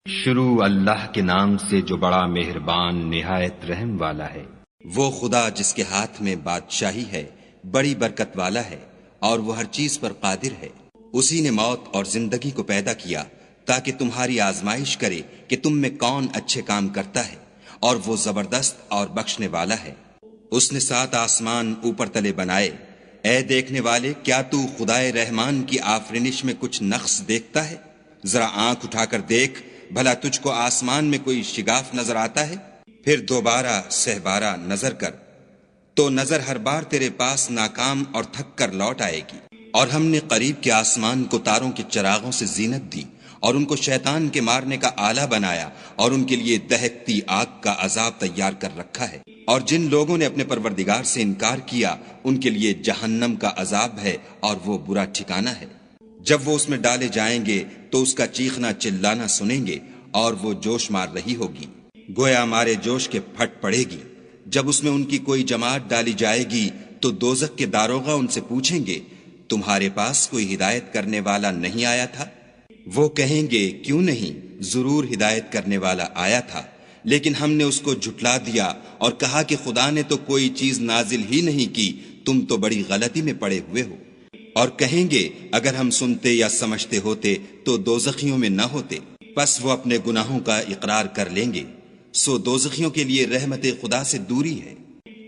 شروع اللہ کے نام سے جو بڑا مہربان نہایت رحم والا ہے۔ وہ خدا جس کے ہاتھ میں بادشاہی ہے، بڑی برکت والا ہے، اور وہ ہر چیز پر قادر ہے۔ اسی نے موت اور زندگی کو پیدا کیا تاکہ تمہاری آزمائش کرے کہ تم میں کون اچھے کام کرتا ہے، اور وہ زبردست اور بخشنے والا ہے۔ اس نے 7 آسمان اوپر تلے بنائے۔ اے دیکھنے والے، کیا تو خدائے رحمان کی آفرینش میں کچھ نقص دیکھتا ہے؟ ذرا آنکھ اٹھا کر دیکھ، بھلا تجھ کو آسمان میں کوئی شگاف نظر آتا ہے؟ پھر دوبارہ سہبارہ نظر کر تو نظر ہر بار تیرے پاس ناکام اور تھک کر لوٹ آئے گی۔ اور ہم نے قریب کے آسمان کو تاروں کے چراغوں سے زینت دی، اور ان کو شیطان کے مارنے کا آلہ بنایا، اور ان کے لیے دہکتی آگ کا عذاب تیار کر رکھا ہے۔ اور جن لوگوں نے اپنے پروردگار سے انکار کیا، ان کے لیے جہنم کا عذاب ہے، اور وہ برا ٹھکانہ ہے۔ جب وہ اس میں ڈالے جائیں گے تو اس کا چیخنا چلانا سنیں گے، اور وہ جوش مار رہی ہوگی، گویا مارے جوش کے پھٹ پڑے گی۔ جب اس میں ان کی کوئی جماعت ڈالی جائے گی تو دوزخ کے داروغہ ان سے پوچھیں گے، تمہارے پاس کوئی ہدایت کرنے والا نہیں آیا تھا؟ وہ کہیں گے، کیوں نہیں، ضرور ہدایت کرنے والا آیا تھا، لیکن ہم نے اس کو جھٹلا دیا اور کہا کہ خدا نے تو کوئی چیز نازل ہی نہیں کی، تم تو بڑی غلطی میں پڑے ہوئے ہو۔ اور کہیں گے، اگر ہم سنتے یا سمجھتے ہوتے تو دوزخیوں میں نہ ہوتے۔ پس وہ اپنے گناہوں کا اقرار کر لیں گے، سو دوزخیوں کے لیے رحمت خدا سے دوری ہے۔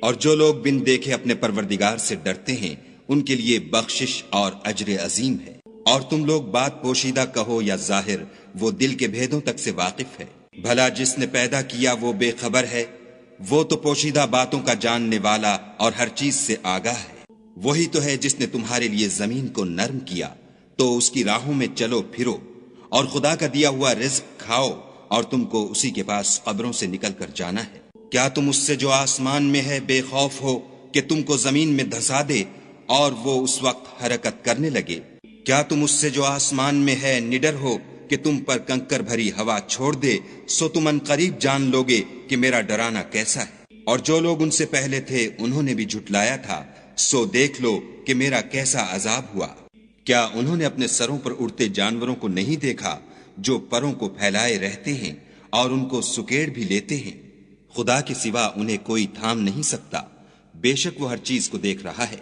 اور جو لوگ بن دیکھے اپنے پروردگار سے ڈرتے ہیں، ان کے لیے بخشش اور اجر عظیم ہے۔ اور تم لوگ بات پوشیدہ کہو یا ظاہر، وہ دل کے بھیدوں تک سے واقف ہے۔ بھلا جس نے پیدا کیا وہ بے خبر ہے؟ وہ تو پوشیدہ باتوں کا جاننے والا اور ہر چیز سے آگاہ ہے۔ وہی تو ہے جس نے تمہارے لیے زمین کو نرم کیا، تو اس کی راہوں میں چلو پھرو، اور خدا کا دیا ہوا رزق کھاؤ، اور تم کو اسی کے پاس قبروں سے نکل کر جانا ہے۔ کیا تم اس سے جو آسمان میں ہے بے خوف ہو کہ تم کو زمین میں دھسا دے اور وہ اس وقت حرکت کرنے لگے؟ کیا تم اس سے جو آسمان میں ہے نڈر ہو کہ تم پر کنکر بھری ہوا چھوڑ دے؟ سو تم ان قریب جان لوگے کہ میرا ڈرانا کیسا ہے۔ اور جو لوگ ان سے پہلے تھے انہوں نے بھی جھٹلایا تھا، سو دیکھ لو کہ میرا کیسا عذاب ہوا۔ کیا انہوں نے اپنے سروں پر اڑتے جانوروں کو نہیں دیکھا جو پروں کو پھیلائے رہتے ہیں اور ان کو سکیڑ بھی لیتے ہیں؟ خدا کے سوا انہیں کوئی تھام نہیں سکتا، بے شک وہ ہر چیز کو دیکھ رہا ہے۔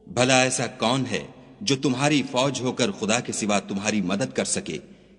بھلا ایسا کون ہے جو تمہاری فوج ہو کر خدا کے سوا تمہاری مدد کر سکے؟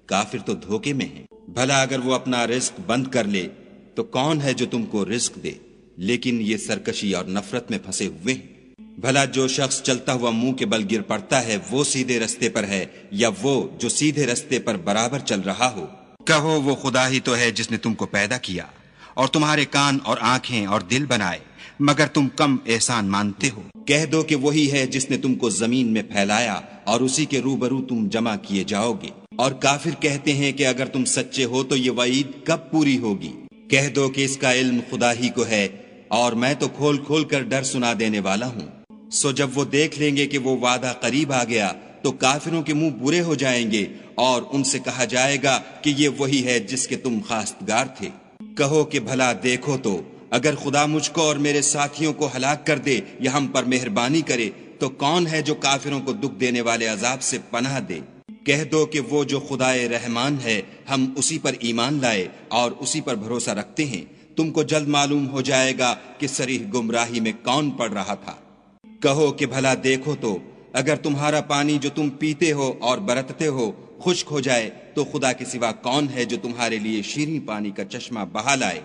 کافر تو دھوکے میں ہیں۔ بھلا اگر وہ اپنا رزق بند کر لے تو کون ہے جو تم کو رزق دے؟ لیکن یہ سرکشی اور نفرت میں پھنسے ہوئے ہیں۔ بھلا جو شخص چلتا ہوا منہ کے بل گر پڑتا ہے وہ سیدھے رستے پر ہے، یا وہ جو سیدھے رستے پر برابر چل رہا ہو؟ کہو، وہ خدا ہی تو ہے جس نے تم کو پیدا کیا اور تمہارے کان اور آنکھیں اور دل بنائے، مگر تم کم احسان مانتے ہو۔ کہہ دو کہ وہی ہے جس نے تم کو زمین میں پھیلایا اور اسی کے روبرو تم جمع کیے جاؤ گے۔ اور کافر کہتے ہیں کہ اگر تم سچے ہو تو یہ وعید کب پوری ہوگی؟ کہہ دو کہ اس کا علم خدا ہی کو ہے، اور میں تو کھول کھول کر ڈر سنا دینے والا ہوں۔ سو جب وہ دیکھ لیں گے کہ وہ وعدہ قریب آ گیا تو کافروں کے منہ برے ہو جائیں گے، اور ان سے کہا جائے گا کہ یہ وہی ہے جس کے تم خواستگار تھے۔ کہو کہ بھلا دیکھو تو، اگر خدا مجھ کو اور میرے ساتھیوں کو ہلاک کر دے یا ہم پر مہربانی کرے تو کون ہے جو کافروں کو دکھ دینے والے عذاب سے پناہ دے؟ کہہ دو کہ وہ جو خدائے رحمان ہے، ہم اسی پر ایمان لائے اور اسی پر بھروسہ رکھتے ہیں۔ تم کو جلد معلوم ہو جائے گا کہ صریح گمراہی میں کون پڑ رہا تھا۔ کہو کہ بھلا دیکھو تو، اگر تمہارا پانی جو تم پیتے ہو اور برتتے ہو خشک ہو جائے تو خدا کے سوا کون ہے جو تمہارے لیے شیریں پانی کا چشمہ بہا لائے؟